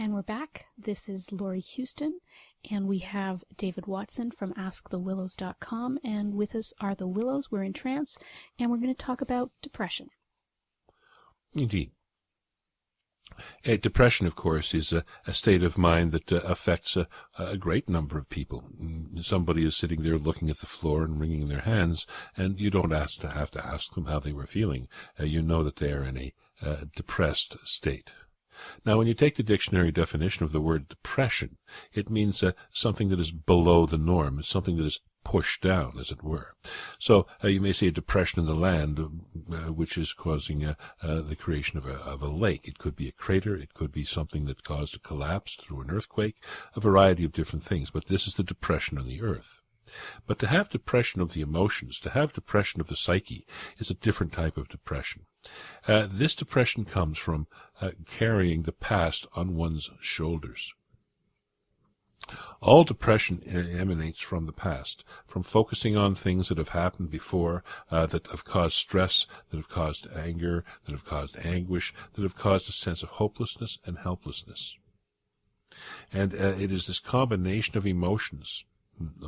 And we're back. This is Lori Houston, and we have David Watson from AskTheWillows.com, and with us are the Willows. We're in trance, and we're going to talk about depression. Indeed. Depression, of course, is a state of mind that affects a great number of people. Somebody is sitting there looking at the floor and wringing their hands, and you don't have to ask them how they were feeling. You know that they are in a depressed state. Now, when you take the dictionary definition of the word depression, it means something that is below the norm. It's something that is pushed down, as it were. So you may see a depression in the land, which is causing the creation of a lake. It could be a crater. It could be something that caused a collapse through an earthquake, a variety of different things. But this is the depression on the earth. But to have depression of the emotions, to have depression of the psyche, is a different type of depression. This depression comes from carrying the past on one's shoulders. All depression emanates from the past, from focusing on things that have happened before, that have caused stress, that have caused anger, that have caused anguish, that have caused a sense of hopelessness and helplessness. And it is this combination of emotions,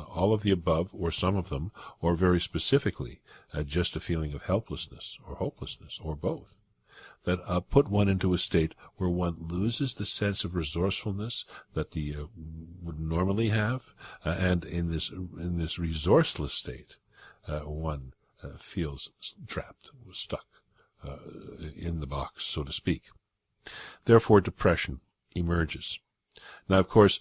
all of the above, or some of them, or very specifically, just a feeling of helplessness or hopelessness, or both, that put one into a state where one loses the sense of resourcefulness that the would normally have, and in this resourceless state, one feels trapped, stuck in the box, so to speak. Therefore, depression emerges. Now, of course,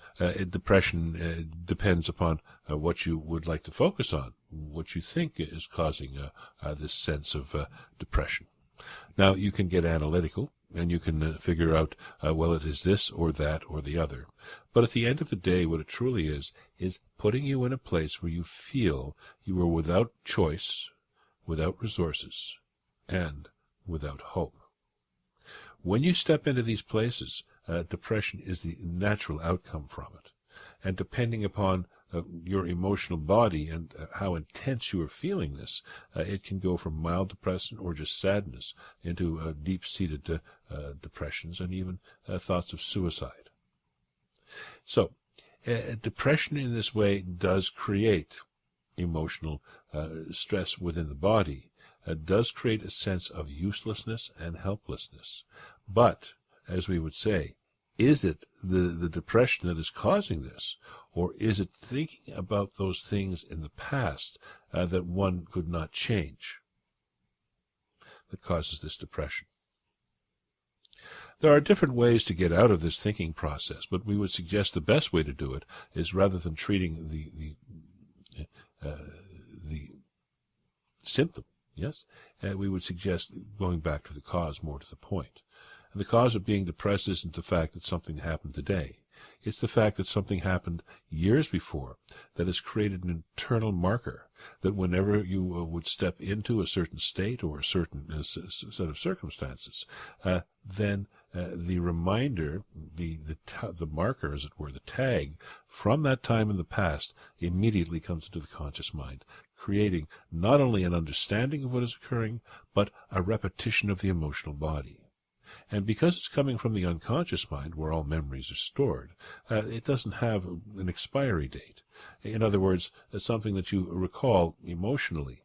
depression depends upon what you would like to focus on, what you think is causing this sense of depression. Now, you can get analytical, and you can figure out, well, it is this or that or the other. But at the end of the day, what it truly is putting you in a place where you feel you are without choice, without resources, and without hope. When you step into these places, depression is the natural outcome from it. And depending upon your emotional body and how intense you are feeling this, it can go from mild depression or just sadness into deep-seated depressions and even thoughts of suicide. So, depression in this way does create emotional stress within the body, does create a sense of uselessness and helplessness. But, as we would say, is it the depression that is causing this, or is it thinking about those things in the past that one could not change that causes this depression? There are different ways to get out of this thinking process, but we would suggest the best way to do it is, rather than treating the symptom, yes, we would suggest going back to the cause, more to the point. And the cause of being depressed isn't the fact that something happened today. It's the fact that something happened years before that has created an internal marker that whenever you would step into a certain state or a certain set of circumstances, then the reminder, the marker, as it were, the tag from that time in the past immediately comes into the conscious mind, creating not only an understanding of what is occurring, but a repetition of the emotional body. And because it's coming from the unconscious mind, where all memories are stored, it doesn't have an expiry date. In other words, something that you recall emotionally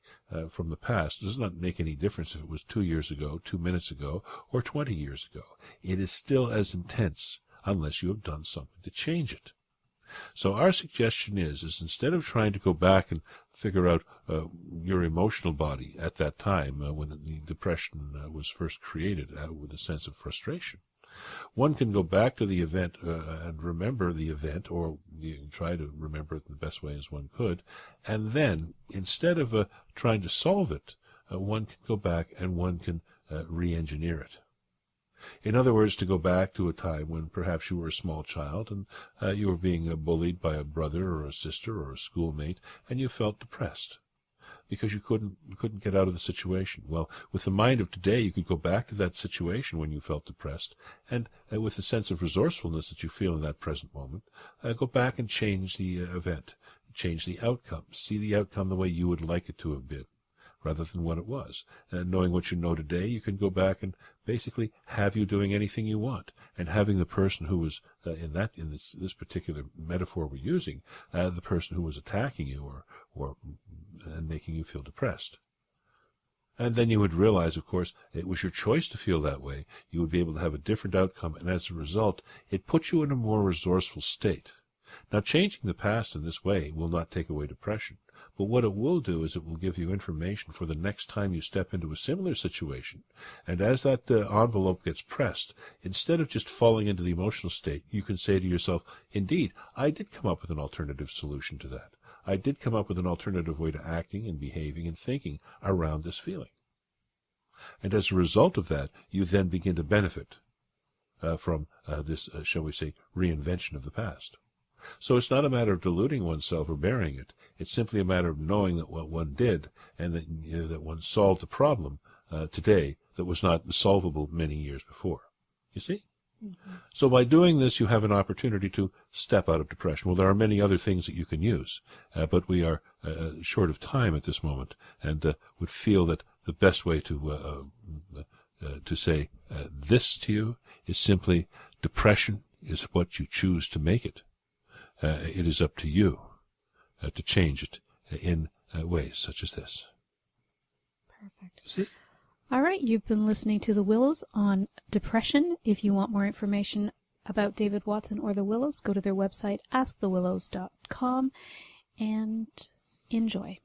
from the past does not make any difference if it was 2 years ago, 2 minutes ago, or 20 years ago. It is still as intense unless you have done something to change it. So our suggestion is instead of trying to go back and figure out your emotional body at that time when the depression was first created with a sense of frustration, one can go back to the event and remember the event, or you can try to remember it in the best way as one could, and then instead of trying to solve it, one can go back and one can re-engineer it. In other words, to go back to a time when perhaps you were a small child and you were being bullied by a brother or a sister or a schoolmate, and you felt depressed because you couldn't get out of the situation. Well, with the mind of today, you could go back to that situation when you felt depressed, and with the sense of resourcefulness that you feel in that present moment, go back and change the event, change the outcome, see the outcome the way you would like it to have been, rather than what it was. And knowing what you know today, you can go back and basically have you doing anything you want. and having the person who was in this particular metaphor we're using, the person who was attacking you or and making you feel depressed. And then you would realize, of course, it was your choice to feel that way. You would be able to have a different outcome, and as a result, it puts you in a more resourceful state. Now, changing the past in this way will not take away depression, but what it will do is it will give you information for the next time you step into a similar situation. And as that envelope gets pressed, instead of just falling into the emotional state, you can say to yourself, indeed, I did come up with an alternative solution to that. I did come up with an alternative way to acting and behaving and thinking around this feeling. And as a result of that, you then begin to benefit from this, shall we say, reinvention of the past. So it's not a matter of deluding oneself or burying it. It's simply a matter of knowing that what one did and that one solved a problem today that was not solvable many years before. You see? Mm-hmm. So by doing this, you have an opportunity to step out of depression. Well, there are many other things that you can use, but we are short of time at this moment, and would feel that the best way to say this to you is simply, depression is what you choose to make it. It is up to you to change it in ways such as this. Perfect. See? All right, you've been listening to The Willows on depression. If you want more information about David Watson or The Willows, go to their website, askthewillows.com, and enjoy.